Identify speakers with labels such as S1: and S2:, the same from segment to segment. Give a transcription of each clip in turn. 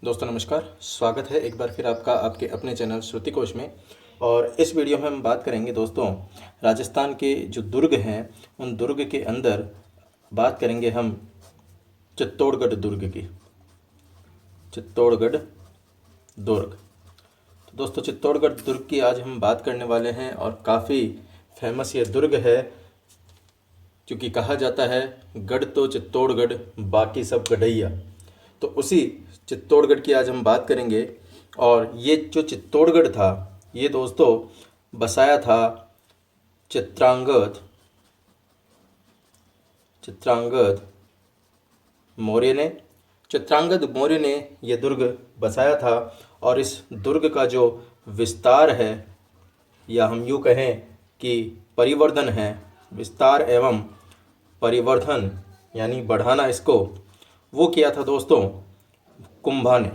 S1: दोस्तों नमस्कार, स्वागत है एक बार फिर आपका आपके अपने चैनल श्रुति कोश में। और इस वीडियो में हम बात करेंगे दोस्तों राजस्थान के जो दुर्ग हैं उन दुर्ग के अंदर बात करेंगे हम चित्तौड़गढ़ दुर्ग की। चित्तौड़गढ़ दुर्ग। तो दोस्तों चित्तौड़गढ़ दुर्ग की आज हम बात करने वाले हैं और काफ़ी फेमस ये दुर्ग है, क्योंकि कहा जाता है गढ़ तो चित्तौड़गढ़ बाकी सब गढ़ैया। तो उसी चित्तौड़गढ़ की आज हम बात करेंगे। और ये जो चित्तौड़गढ़ था ये दोस्तों बसाया था चित्रांगद मौर्य ने। चित्रांगद मौर्य ने ये दुर्ग बसाया था और इस दुर्ग का जो विस्तार है, या हम यूँ कहें कि परिवर्धन है, विस्तार एवं परिवर्धन यानी बढ़ाना इसको, वो किया था दोस्तों कुंभा ने।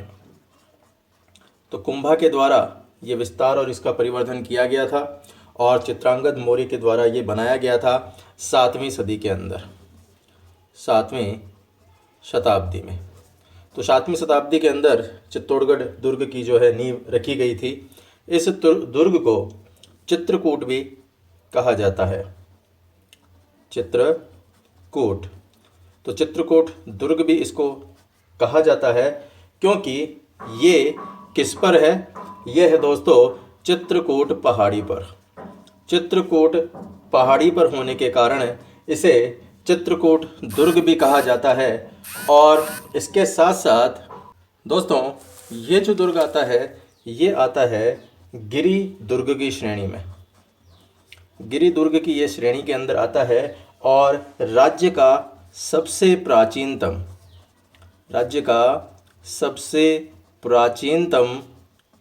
S1: तो कुंभा के द्वारा ये विस्तार और इसका परिवर्धन किया गया था और चित्रांगद मौर्य के द्वारा ये बनाया गया था 7वीं सदी के अंदर, 7वीं शताब्दी में। तो 7वीं शताब्दी के अंदर चित्तौड़गढ़ दुर्ग की जो है नींव रखी गई थी। इस दुर्ग को चित्रकूट भी कहा जाता है, चित्रकूट। तो चित्रकूट दुर्ग भी इसको कहा जाता है क्योंकि ये किस पर है? ये है दोस्तों चित्रकूट पहाड़ी पर। चित्रकूट पहाड़ी पर होने के कारण इसे चित्रकूट दुर्ग भी कहा जाता है। और इसके साथ साथ दोस्तों ये जो दुर्ग आता है ये आता है गिरि दुर्ग की श्रेणी में। गिरि दुर्ग की ये श्रेणी के अंदर आता है और राज्य का सबसे प्राचीनतम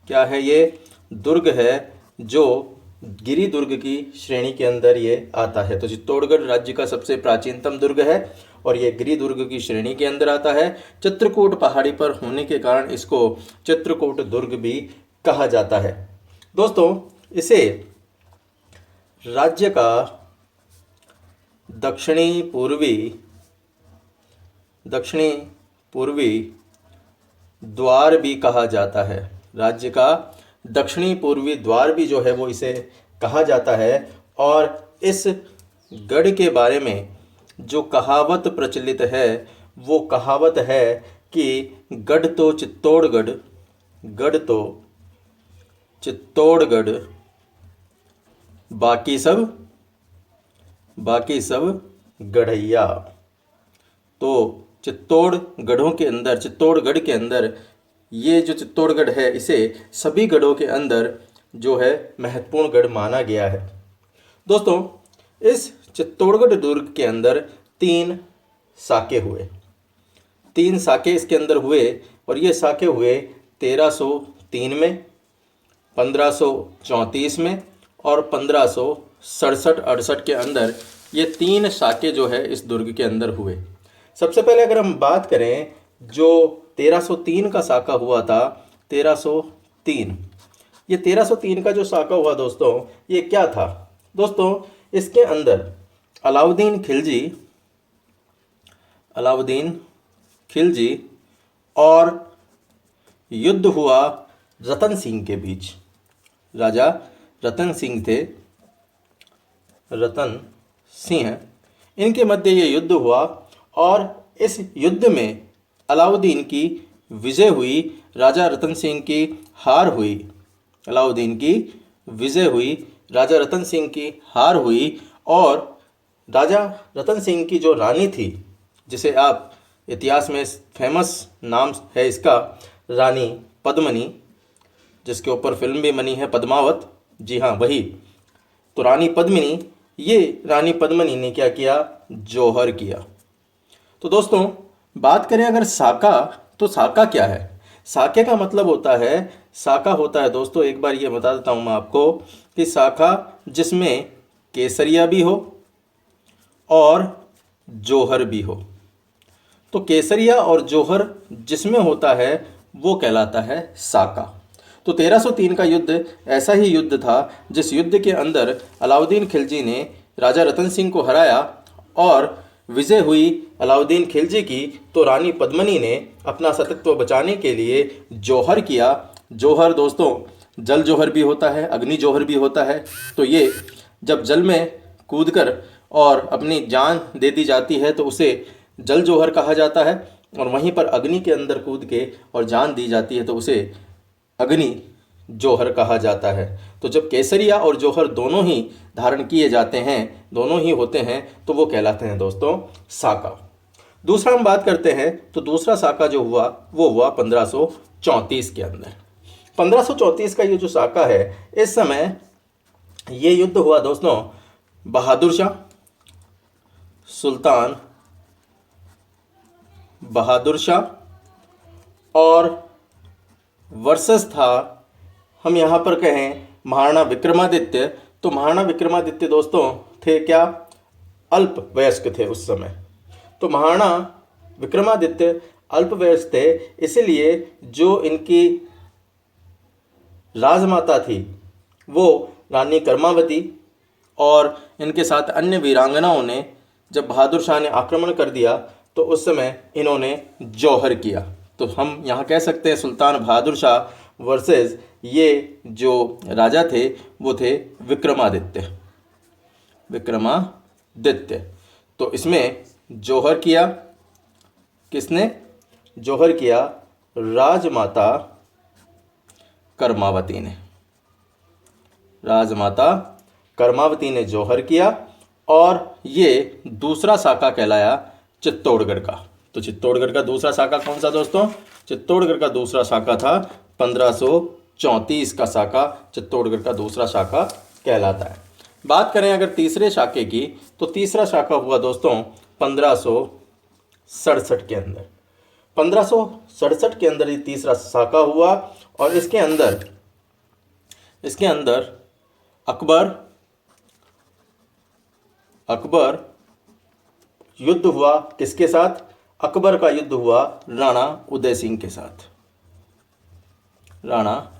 S1: क्या है? ये दुर्ग है जो गिरि दुर्ग की श्रेणी के अंदर ये आता है। तो चित्तौड़गढ़ राज्य का सबसे प्राचीनतम दुर्ग है और ये गिरि दुर्ग की श्रेणी के अंदर आता है। चित्रकूट पहाड़ी पर होने के कारण इसको चित्रकूट दुर्ग भी कहा जाता है। दोस्तों इसे राज्य का दक्षिणी पूर्वी द्वार भी कहा जाता है। राज्य का दक्षिणी पूर्वी द्वार भी जो है वो इसे कहा जाता है। और इस गढ़ के बारे में जो कहावत प्रचलित है वो कहावत है कि गढ़ तो चित्तौड़गढ़ बाकी सब गढ़ैया। तो चित्तौड़गढ़ के अंदर ये जो चित्तौड़गढ़ है इसे सभी गढ़ों के अंदर जो है महत्वपूर्ण गढ़ माना गया है। दोस्तों इस चित्तौड़गढ़ दुर्ग के अंदर 3 साके हुए। 3 साके इसके अंदर हुए और ये साके हुए 1303 में, 1534 में और 1567-68 के अंदर ये 3 साके जो है इस दुर्ग के अंदर हुए। सबसे पहले अगर हम बात करें जो 1303 का साका हुआ था, 1303, ये 1303 का जो साका हुआ दोस्तों ये क्या था? दोस्तों इसके अंदर अलाउद्दीन खिलजी और युद्ध हुआ रतन सिंह के बीच। राजा रतन सिंह थे, रतन सिंह, इनके मध्य ये युद्ध हुआ और इस युद्ध में अलाउद्दीन की विजय हुई, राजा रतन सिंह की हार हुई। अलाउद्दीन की विजय हुई, राजा रतन सिंह की हार हुई। और राजा रतन सिंह की जो रानी थी, जिसे आप इतिहास में फेमस नाम है इसका रानी पद्मिनी, जिसके ऊपर फिल्म भी बनी है पद्मावत, जी हाँ वही। तो रानी पद्मिनी ने क्या किया? जौहर किया। तो दोस्तों बात करें अगर साका, तो साका क्या है? साके का मतलब होता है दोस्तों, एक बार ये बता देता हूँ मैं आपको कि साका जिसमें केसरिया भी हो और जौहर भी हो। तो केसरिया और जौहर जिसमें होता है वो कहलाता है साका। तो 1303 का युद्ध ऐसा ही युद्ध था जिस युद्ध के अंदर अलाउद्दीन खिलजी ने राजा रतन सिंह को हराया और विजय हुई अलाउद्दीन खिलजी की, तो रानी पद्मिनी ने अपना सतत्व बचाने के लिए जौहर किया। जौहर दोस्तों जल जौहर भी होता है, अग्नि जौहर भी होता है। तो ये जब जल में कूदकर और अपनी जान दे दी जाती है तो उसे जल जौहर कहा जाता है, और वहीं पर अग्नि के अंदर कूद के और जान दी जाती है तो उसे अग्नि जौहर कहा जाता है। तो जब केसरिया और जौहर दोनों ही धारण किए जाते हैं, दोनों ही होते हैं, तो वो कहलाते हैं दोस्तों साका। दूसरा हम बात करते हैं तो दूसरा साका जो हुआ वो हुआ 1534 के अंदर। 1534 का ये जो साका है, इस समय ये युद्ध हुआ दोस्तों बहादुर शाह, सुल्तान बहादुर शाह और वर्सेस था, हम यहाँ पर कहें महाराणा विक्रमादित्य। तो महाराणा विक्रमादित्य दोस्तों थे क्या, अल्प वयस्क थे उस समय। तो महाराणा विक्रमादित्य अल्प वयस्क थे, इसलिए जो इनकी राजमाता थी वो रानी कर्मावती और इनके साथ अन्य वीरांगनाओं ने जब बहादुर शाह ने आक्रमण कर दिया तो उस समय इन्होंने जौहर किया। तो हम यहाँ कह सकते हैं सुल्तान बहादुर शाह वर्सेस ये जो राजा थे वो थे विक्रमादित्य। विक्रमादित्य तो इसमें जौहर किया किसने, जौहर किया राजमाता कर्मावती ने। राजमाता कर्मावती ने जौहर किया और ये दूसरा साका कहलाया चित्तौड़गढ़ का। तो चित्तौड़गढ़ का दूसरा साका कौन सा दोस्तों, चित्तौड़गढ़ का दूसरा साका था 1534 का साका, चित्तौड़गढ़ का दूसरा साका कहलाता है। बात करें अगर तीसरे साके की, तो तीसरा साका हुआ दोस्तों 1567 के अंदर। 1567 के अंदर ये तीसरा साका हुआ और इसके अंदर अकबर युद्ध हुआ किसके साथ, अकबर का युद्ध हुआ राणा उदय सिंह के साथ। राणा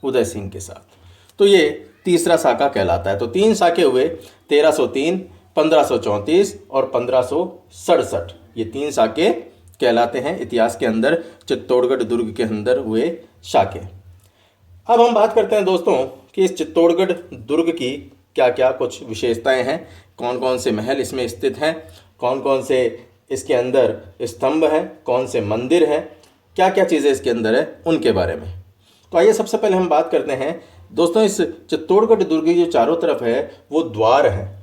S1: उदय सिंह के साथ। तो ये तीसरा साका कहलाता है। तो तीन साके हुए 1303, 1534 और 1567। ये तीन साके कहलाते हैं इतिहास के अंदर, चित्तौड़गढ़ दुर्ग के अंदर हुए साके। अब हम बात करते हैं दोस्तों कि इस चित्तौड़गढ़ दुर्ग की क्या क्या कुछ विशेषताएं हैं, कौन कौन से महल इसमें स्थित हैं, कौन कौन से इसके अंदर स्तंभ हैं, कौन से मंदिर हैं, क्या क्या चीज़ें इसके अंदर है, उनके बारे में। तो आइए सबसे पहले हम बात करते हैं दोस्तों, इस चित्तौड़गढ़ दुर्ग की जो चारों तरफ है वो द्वार है,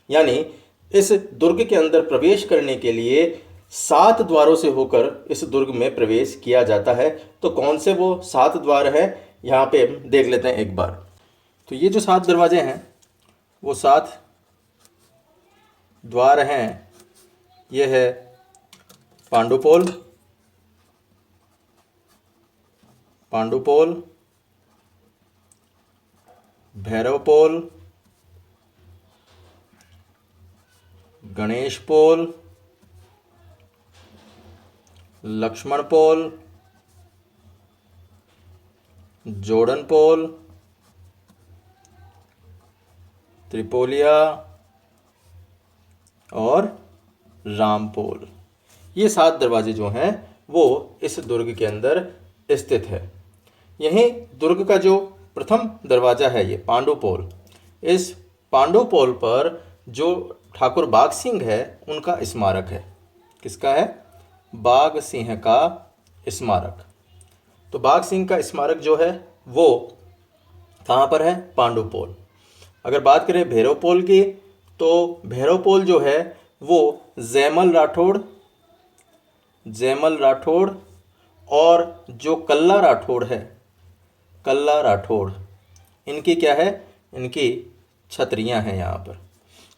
S1: यानी इस दुर्ग के अंदर प्रवेश करने के लिए 7 द्वारों से होकर इस दुर्ग में प्रवेश किया जाता है। तो कौन से वो 7 द्वार हैं यहाँ पे देख लेते हैं एक बार। तो ये जो 7 दरवाजे हैं वो 7 द्वार हैं। ये है पांडुपोल, भैरवपोल, गणेशपोल, लक्ष्मणपोल, जोड़नपोल, त्रिपोलिया और रामपोल। ये 7 दरवाजे जो हैं वो इस दुर्ग के अंदर स्थित है। यहीं दुर्ग का जो प्रथम दरवाज़ा है ये पांडुपोल, इस पांडुपोल पर जो ठाकुर बाघ सिंह है उनका स्मारक है। किसका है, बाघ सिंह का स्मारक। तो बाघ सिंह का स्मारक जो है वो कहाँ पर है, पांडुपोल। अगर बात करें भैरवपोल की, तो भैरवपोल जो है वो जैमल राठौड़ और जो कल्ला राठौड़ है, कल्ला राठौड़, इनकी क्या है, इनकी छतरियां हैं यहाँ पर।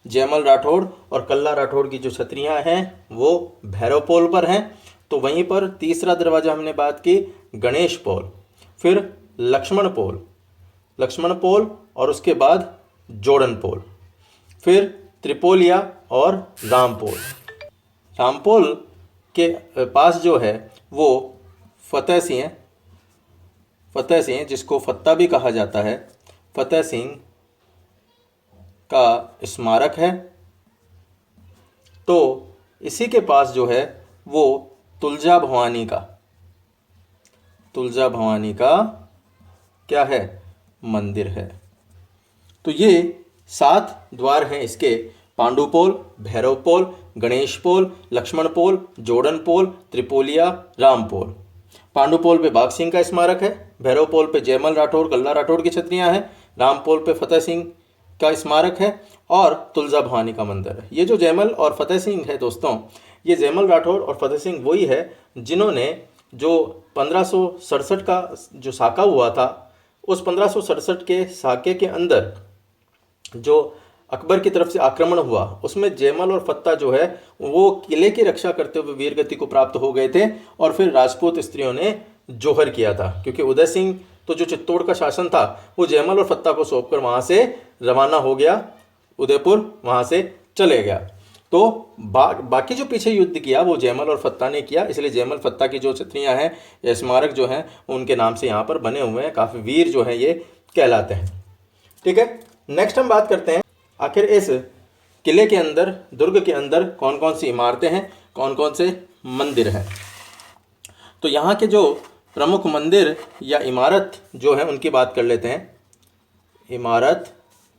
S1: जैमल राठौड़ और कल्ला राठौड़ की जो छतरियां हैं वो भैरवपोल पर हैं। तो वहीं पर तीसरा दरवाज़ा हमने बात की गणेशपोल, फिर लक्ष्मणपोल और उसके बाद जोड़नपोल, फिर त्रिपोलिया और रामपोल। रामपोल के पास जो है वो फतेह सिंह जिसको फत्ता भी कहा जाता है, फतेह सिंह का स्मारक है। तो इसी के पास जो है वो तुलजा भवानी का क्या है, मंदिर है। तो ये 7 द्वार हैं इसके, पांडुपोल, भैरवपोल, गणेशपोल, लक्ष्मणपोल, जोड़नपोल, त्रिपोलिया, रामपोल। पांडुपोल पे बाघ सिंह का स्मारक है, भैरवपोल पे जयमल राठौड़, गल्ला राठौड़ की छतरियां हैं, रामपोल पे फतेह सिंह का स्मारक है और तुलजा भवानी का मंदिर है। ये जो जयमल और फतेह सिंह है दोस्तों, ये जयमल राठौड़ और फतेह सिंह वही है जिन्होंने जो 1567 का जो साका हुआ था, उस 1567 के साके के अंदर जो अकबर की तरफ से आक्रमण हुआ, उसमें जयमल और फत्ता जो है वो किले की रक्षा करते हुए वीरगति को प्राप्त हो गए थे और फिर राजपूत स्त्रियों ने जोहर किया था, क्योंकि उदय सिंह तो जो चित्तौड़ का शासन था वो जयमल और फत्ता को सौंपकर वहाँ से रवाना हो गया, उदयपुर वहाँ से चले गया। तो बाकी जो पीछे युद्ध किया वो जयमल और फत्ता ने किया, इसलिए जयमल फत्ता की जो छतरियाँ हैं या स्मारक जो हैं उनके नाम से यहाँ पर बने हुए हैं, काफ़ी वीर जो हैं ये कहलाते हैं। ठीक है, नेक्स्ट हम बात करते हैं आखिर इस किले के अंदर, दुर्ग के अंदर कौन कौन सी इमारतें हैं, कौन कौन से मंदिर हैं। तो यहाँ के जो प्रमुख मंदिर या इमारत जो है उनकी बात कर लेते हैं, इमारत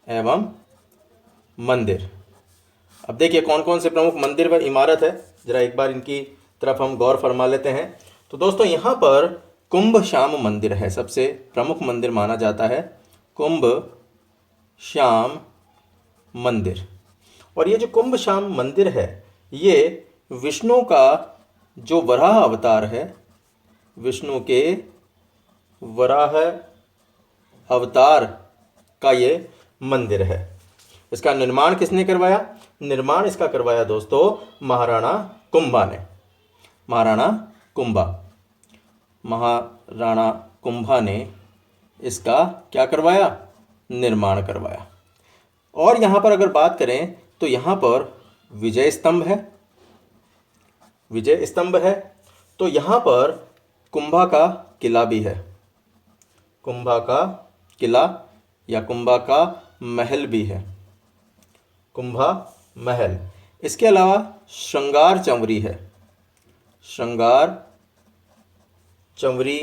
S1: एवं मंदिर। अब देखिए कौन कौन से प्रमुख मंदिर व इमारत है, ज़रा एक बार इनकी तरफ हम गौर फरमा लेते हैं। तो दोस्तों यहाँ पर कुंभ श्याम मंदिर है, सबसे प्रमुख मंदिर माना जाता है कुंभ श्याम मंदिर। और ये जो कुंभ श्याम मंदिर है ये विष्णु का जो वराह अवतार है, विष्णु के वराह अवतार का ये मंदिर है। इसका निर्माण किसने करवाया? निर्माण इसका करवाया दोस्तों महाराणा कुंभा ने। महाराणा कुंभा ने इसका क्या करवाया? निर्माण करवाया। और यहाँ पर अगर बात करें तो यहाँ पर विजय स्तंभ है। तो यहाँ पर कुंभा का किला भी है, कुंभा का किला या कुंभा का महल भी है, कुंभा महल। इसके अलावा श्रृंगार चंवरी है, श्रृंगार चंवरी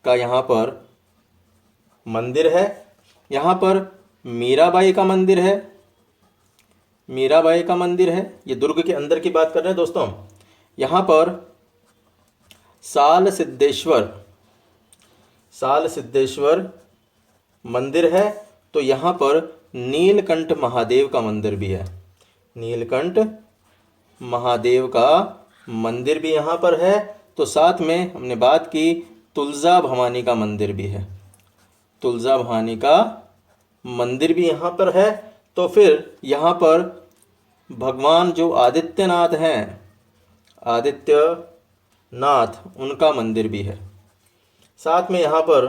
S1: का यहाँ पर मंदिर है। यहाँ पर मीराबाई का मंदिर है, मीराबाई का मंदिर है। ये दुर्ग के अंदर की बात कर रहे हैं दोस्तों। यहाँ पर साल सिद्धेश्वर मंदिर है। तो यहाँ पर नीलकंठ महादेव का मंदिर भी है, नीलकंठ महादेव का मंदिर भी यहाँ पर है। तो साथ में हमने बात की तुलजा भवानी का मंदिर भी है, तुलजा भवानी का मंदिर भी यहाँ पर है। तो फिर यहाँ पर भगवान जो आदित्यनाथ हैं, आदित्यनाथ उनका मंदिर भी है। साथ में यहाँ पर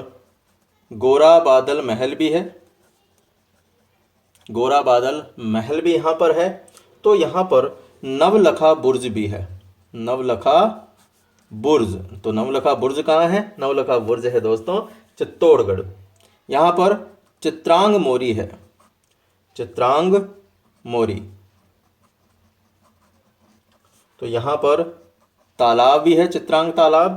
S1: गोरा बादल महल भी है, गोरा बादल महल भी यहाँ पर है। तो यहाँ पर नवलखा बुर्ज भी है, नवलखा बुर्ज। तो नवलखा बुर्ज कहाँ है? नवलखा बुर्ज है दोस्तों चित्तौड़गढ़। यहाँ पर चित्रांग मोरी है, चित्रांग मोरी। तो यहाँ पर तालाब भी है, चित्रांग तालाब।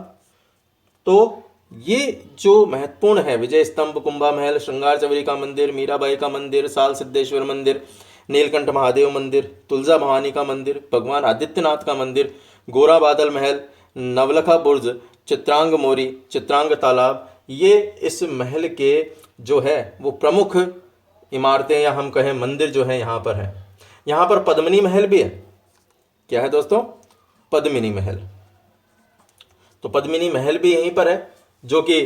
S1: तो ये जो महत्वपूर्ण है, विजय स्तंभ, कुंभा महल, श्रृंगार चवरी का मंदिर, मीराबाई का मंदिर, साल सिद्धेश्वर मंदिर, नीलकंठ महादेव मंदिर, तुलजा भवानी का मंदिर, भगवान आदित्यनाथ का मंदिर, गोरा बादल महल, नवलखा बुर्ज, चित्रांग मोरी, चित्रांग तालाब, ये इस महल के जो है वो प्रमुख इमारतें या हम कहें मंदिर जो है यहाँ पर है। यहाँ पर पद्मिनी महल भी है। क्या है दोस्तों? पद्मिनी महल। तो पद्मिनी महल भी यहीं पर है, जो कि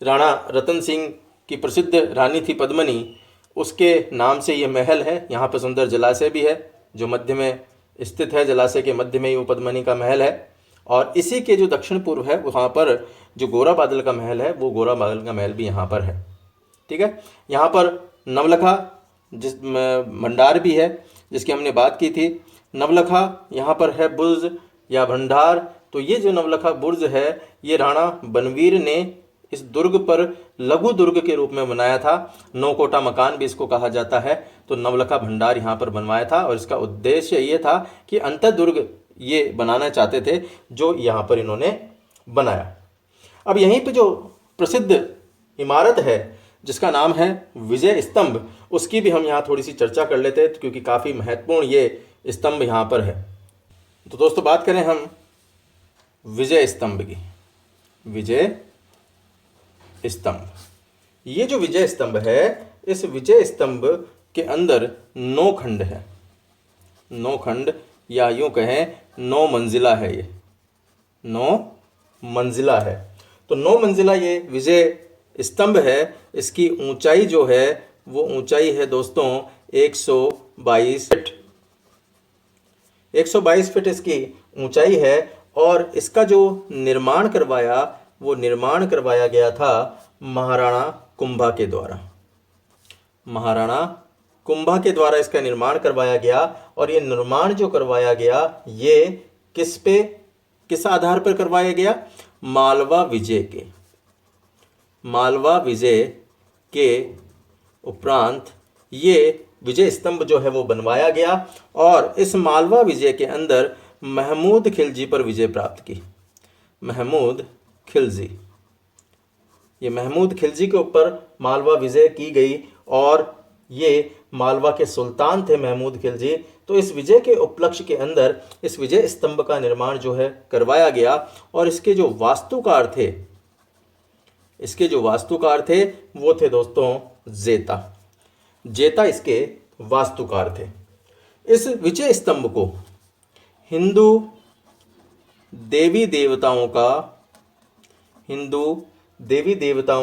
S1: राणा रतन सिंह की प्रसिद्ध रानी थी पद्मिनी, उसके नाम से ये महल है। यहाँ पर सुंदर जलाशय भी है जो मध्य में स्थित है, जलाशय के मध्य में ही वो पद्मिनी का महल है। और इसी के जो दक्षिण पूर्व है वहाँ पर जो गोरा बादल का महल है, वो गोरा बादल का महल भी यहाँ पर है। ठीक है, यहाँ पर नवलखा जिस भंडार भी है जिसकी हमने बात की थी। नवलखा यहाँ पर है बुर्ज या भंडार। तो ये जो नवलखा बुर्ज है ये राणा बनवीर ने इस दुर्ग पर लघु दुर्ग के रूप में बनाया था। नौकोटा मकान भी इसको कहा जाता है। तो नवलखा भंडार यहाँ पर बनवाया था और इसका उद्देश्य ये था कि अंतर्दुर्ग ये बनाना चाहते थे जो यहाँ पर इन्होंने बनाया। अब यहीं पे जो प्रसिद्ध इमारत है जिसका नाम है विजय स्तंभ, उसकी भी हम यहाँ थोड़ी सी चर्चा कर लेते हैं क्योंकि काफ़ी महत्वपूर्ण ये स्तंभ यहाँ पर है। तो दोस्तों बात करें हम विजय स्तंभ की। विजय स्तंभ, ये जो विजय स्तंभ है, इस विजय स्तंभ के अंदर 9 खंड है। 9 खंड या यूँ कहें 9 मंजिला है। ये 9 मंजिला है। तो 9 मंजिला ये विजय स्तंभ है। इसकी ऊंचाई जो है वो ऊंचाई है दोस्तों 122 फीट। 122 फीट इसकी ऊंचाई है और इसका जो निर्माण करवाया वो निर्माण करवाया गया था महाराणा कुंभा के द्वारा। महाराणा कुंभा के द्वारा इसका निर्माण करवाया गया और ये निर्माण जो करवाया गया ये किस आधार पर करवाया गया? मालवा विजय के। मालवा विजय के उपरांत ये विजय स्तंभ जो है वो बनवाया गया और इस मालवा विजय के अंदर महमूद खिलजी पर विजय प्राप्त की। महमूद खिलजी, ये महमूद खिलजी के ऊपर मालवा विजय की गई और ये मालवा के सुल्तान थे महमूद खिलजी। तो इस विजय के उपलक्ष्य के अंदर इस विजय स्तंभ का निर्माण जो है करवाया गया और इसके जो वास्तुकार थे वो थे दोस्तों जेता। जेता इसके वास्तुकार थे। इस विजय स्तंभ को हिंदू देवी देवताओं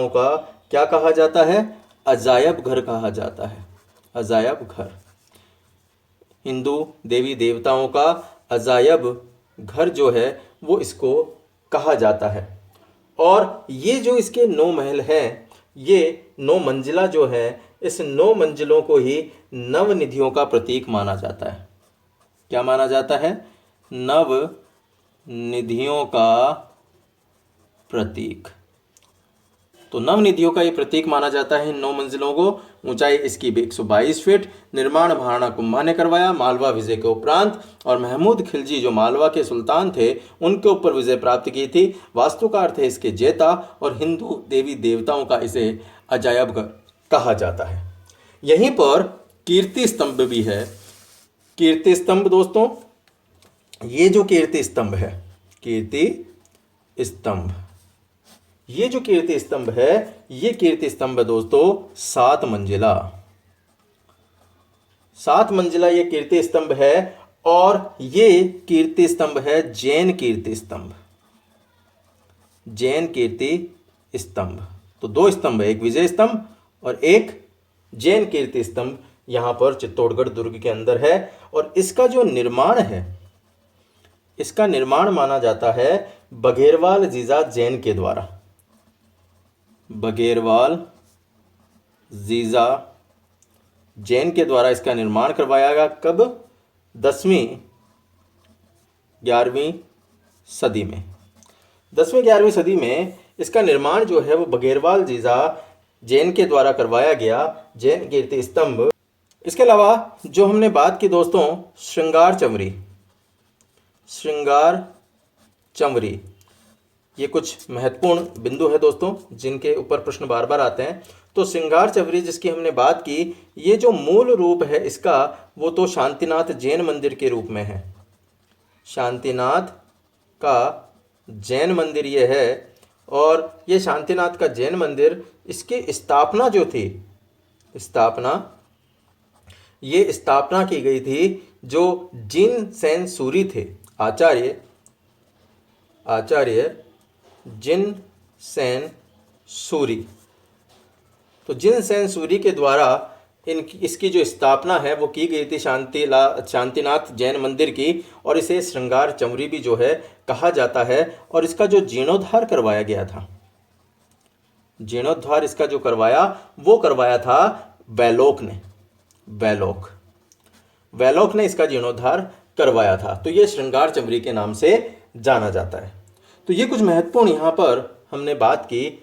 S1: का क्या कहा जाता है? अजायब घर कहा जाता है। अजायब घर, हिंदू देवी देवताओं का अजायब घर जो है वो इसको कहा जाता है। और ये जो इसके 9 महल हैं, ये 9 मंजिला जो है, इस 9 मंजिलों को ही नवनिधियों का प्रतीक माना जाता है। क्या माना जाता है? नवनिधियों का प्रतीक। तो नवनिधियों का ये प्रतीक माना जाता है इन 9 मंजिलों को। ऊंचाई इसकी 122 फीट। निर्माण महाराणा कुंभा ने करवाया मालवा विजय के उपरांत और महमूद खिलजी जो मालवा के सुल्तान थे उनके ऊपर विजय प्राप्त की थी। वास्तुकार थे इसके जेता और हिंदू देवी देवताओं का इसे अजायब घर कहा जाता है। यहीं पर कीर्ति स्तंभ भी है। कीर्ति स्तंभ दोस्तों, ये जो कीर्ति स्तंभ है, कीर्ति स्तंभ, ये जो कीर्ति स्तंभ है, ये कीर्ति स्तंभ दोस्तों 7 मंजिला। 7 मंजिला ये कीर्ति स्तंभ है और ये कीर्ति स्तंभ है जैन कीर्ति स्तंभ। जैन कीर्ति स्तंभ। तो 2 स्तंभ है, एक विजय स्तंभ और एक जैन कीर्ति स्तंभ यहाँ पर चित्तौड़गढ़ दुर्ग के अंदर है। और इसका जो निर्माण है, इसका निर्माण माना जाता है बघेरवाल जीजा जैन के द्वारा। बघेरवाल जीजा जैन के द्वारा इसका निर्माण करवाया गया। कब? 10वीं 11वीं सदी में। 10वीं 11वीं सदी में इसका निर्माण जो है वो बघेरवाल जीजा जैन के द्वारा करवाया गया, जैन कीर्ति स्तंभ। इसके अलावा जो हमने बात की दोस्तों श्रृंगार चंवरी, ये कुछ महत्वपूर्ण बिंदु है दोस्तों जिनके ऊपर प्रश्न बार बार आते हैं। तो श्रृंगार चंवरी जिसकी हमने बात की, ये जो मूल रूप है इसका वो तो शांतिनाथ जैन मंदिर के रूप में है। शांतिनाथ का जैन मंदिर ये है और ये शांतिनाथ का जैन मंदिर, इसकी स्थापना जो थी, स्थापना की गई थी जो जिन सेन सूरी थे, आचार्य जिन सेन सूरी। तो जिन सेन सूरी के द्वारा इसकी जो स्थापना है वो की गई थी शांतिनाथ जैन मंदिर की और इसे श्रृंगार चंवरी भी जो है कहा जाता है। और इसका जो जीर्णोद्धार करवाया गया था, जीर्णोद्धार इसका जो करवाया था वैलोक ने इसका जीर्णोद्धार करवाया था। तो ये श्रृंगार चंवरी के नाम से जाना जाता है। तो ये कुछ महत्वपूर्ण यहाँ पर हमने बात की।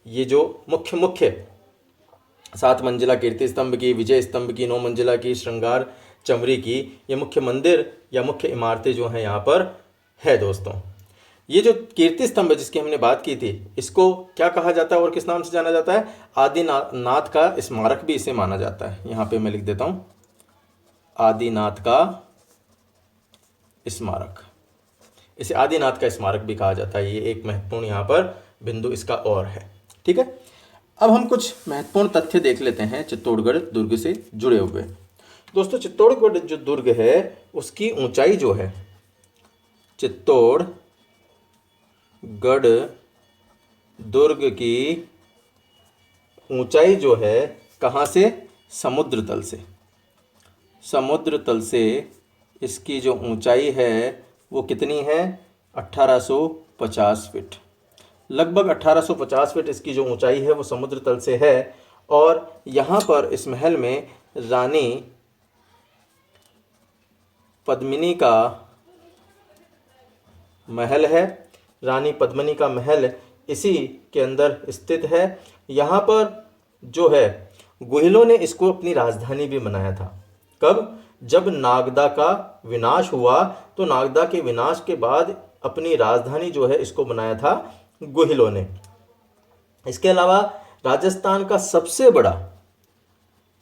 S1: ये जो मुख्य 7 मंजिला कीर्ति स्तंभ की, विजय स्तंभ की, 9 मंजिला की, श्रृंगार चमरी की, ये मुख्य मंदिर या मुख्य इमारतें जो हैं यहाँ पर है दोस्तों। ये जो कीर्ति स्तंभ है जिसकी हमने बात की थी, इसको क्या कहा जाता है और किस नाम से जाना जाता है? आदिनाथ का स्मारक भी इसे माना जाता है। यहाँ पे मैं लिख देता हूँ, आदिनाथ का स्मारक। इसे आदिनाथ का स्मारक भी कहा जाता है। ये एक महत्वपूर्ण यहाँ पर बिंदु इसका और है। ठीक है, अब हम कुछ महत्वपूर्ण तथ्य देख लेते हैं चित्तौड़गढ़ दुर्ग से जुड़े हुए। दोस्तों, चित्तौड़गढ़ जो दुर्ग है उसकी ऊंचाई जो है, चित्तौड़गढ़ दुर्ग की ऊंचाई जो है कहाँ से? समुद्र तल से। समुद्र तल से इसकी जो ऊंचाई है वो कितनी है? 1850 फीट। लगभग 1850 फीट इसकी जो ऊंचाई है वो समुद्र तल से है। और यहाँ पर इस महल में रानी पद्मिनी का महल है। रानी पद्मिनी का महल इसी के अंदर स्थित है। यहाँ पर जो है गुहिलों ने इसको अपनी राजधानी भी बनाया था। कब? जब नागदा का विनाश हुआ तो नागदा के विनाश के बाद अपनी राजधानी जो है इसको बनाया था गुहिलों ने। इसके अलावा राजस्थान का सबसे बड़ा,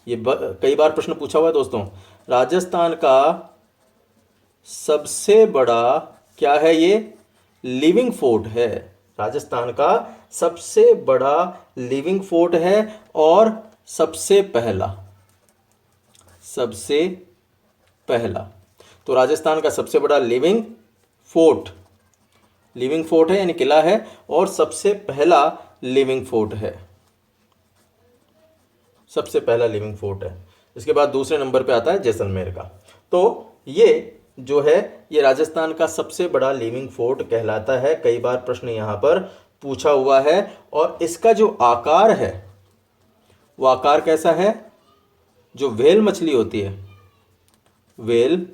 S1: ये कई बार प्रश्न पूछा हुआ है दोस्तों, राजस्थान का सबसे बड़ा क्या है? ये लिविंग फोर्ट है। राजस्थान का सबसे बड़ा लिविंग फोर्ट है और सबसे पहला तो राजस्थान का सबसे बड़ा लिविंग फोर्ट है, यानी किला है, और सबसे पहला लिविंग फोर्ट है। सबसे पहला लिविंग फोर्ट है। इसके बाद दूसरे नंबर पे आता है जैसलमेर का। तो ये जो है ये राजस्थान का सबसे बड़ा लिविंग फोर्ट कहलाता है। कई बार प्रश्न यहाँ पर पूछा हुआ है। और इसका जो आकार है वो आकार कैसा है? जो व्हेल मछली होती है, व्हेल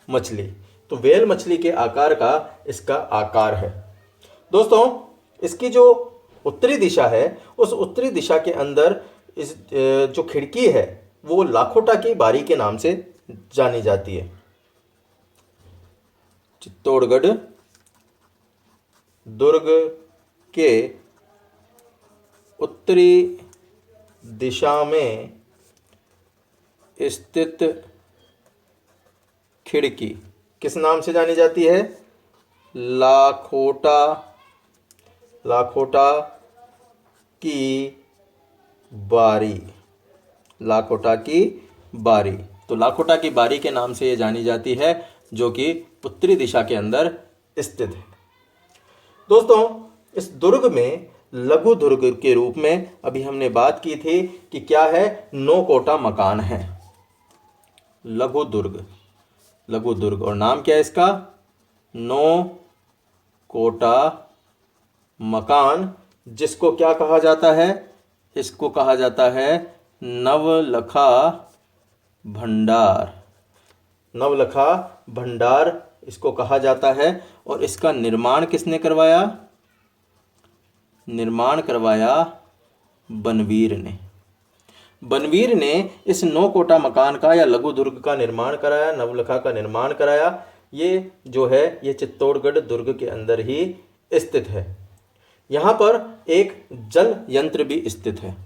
S1: मछली, तो व्हेल मछली के आकार का इसका आकार है। दोस्तों, इसकी जो उत्तरी दिशा है उस उत्तरी दिशा के अंदर इस जो खिड़की है वो लाखोटा की बारी के नाम से जानी जाती है। चित्तौड़गढ़ दुर्ग के उत्तरी दिशा में स्थित खिड़की किस नाम से जानी जाती है? लाखोटा की बारी। लाखोटा की बारी, तो लाखोटा की बारी के नाम से ये जानी जाती है, जो कि उत्तरी दिशा के अंदर स्थित है। दोस्तों, इस दुर्ग में लघु दुर्ग के रूप में अभी हमने बात की थी कि क्या है? 9 कोटा मकान है। लघु दुर्ग, और नाम क्या है इसका? 9 कोटा मकान, जिसको क्या कहा जाता है? इसको कहा जाता है नवलखा भंडार। नवलखा भंडार इसको कहा जाता है। और इसका निर्माण किसने करवाया? निर्माण करवाया बनवीर ने। बनवीर ने इस 9 कोटा मकान का या लघु दुर्ग का निर्माण कराया, नवलखा का निर्माण कराया। ये जो है ये चित्तौड़गढ़ दुर्ग के अंदर ही स्थित है। यहाँ पर एक जल यंत्र भी स्थित है।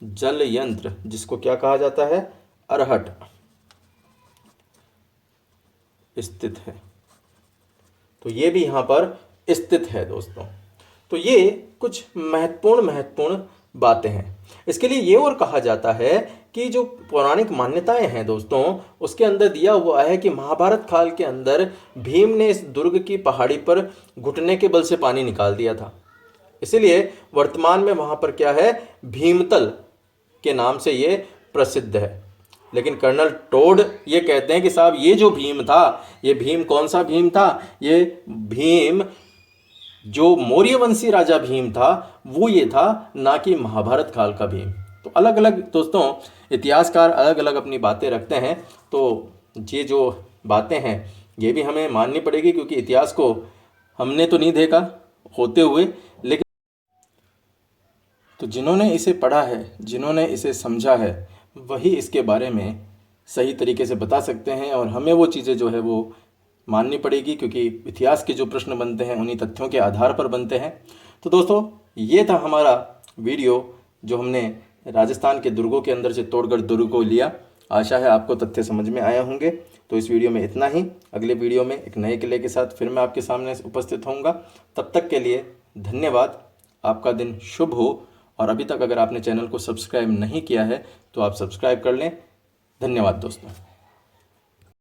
S1: जल यंत्र, जिसको क्या कहा जाता है? अरहट, स्थित है। तो ये भी यहाँ पर स्थित है दोस्तों। तो ये कुछ महत्वपूर्ण बातें हैं। इसके लिए ये और कहा जाता है कि जो पौराणिक मान्यताएं हैं दोस्तों, उसके अंदर दिया हुआ है कि महाभारत काल के अंदर भीम ने इस दुर्ग की पहाड़ी पर घुटने के बल से पानी निकाल दिया था। इसीलिए वर्तमान में वहाँ पर क्या है? भीमतल के नाम से ये प्रसिद्ध है। लेकिन कर्नल टोड ये कहते हैं कि साहब ये जो भीम था, ये भीम कौन सा भीम था? ये भीम जो मौर्यवंशी राजा भीम था वो ये था, ना कि महाभारत काल का भीम। तो अलग अलग दोस्तों इतिहासकार अलग अलग अपनी बातें रखते हैं। तो ये जो बातें हैं ये भी हमें माननी पड़ेगी, क्योंकि इतिहास को हमने तो नहीं देखा होते हुए, लेकिन तो तो जिन्होंने इसे पढ़ा है, जिन्होंने इसे समझा है, वही इसके बारे में सही तरीके से बता सकते हैं और हमें वो चीज़ें जो है वो माननी पड़ेगी, क्योंकि इतिहास के जो प्रश्न बनते हैं उन्हीं तथ्यों के आधार पर बनते हैं। तो दोस्तों, ये था हमारा वीडियो जो हमने राजस्थान के दुर्गों के अंदर से तोड़गढ़ दुर्ग को लिया। आशा है आपको तथ्य समझ में आए होंगे। तो इस वीडियो में इतना ही। अगले वीडियो में एक नए किले के साथ फिर मैं आपके सामने उपस्थित होऊंगा। तब तक के लिए धन्यवाद। आपका दिन शुभ हो। और अभी तक अगर आपने चैनल को सब्सक्राइब नहीं किया है तो आप सब्सक्राइब कर लें। धन्यवाद दोस्तों।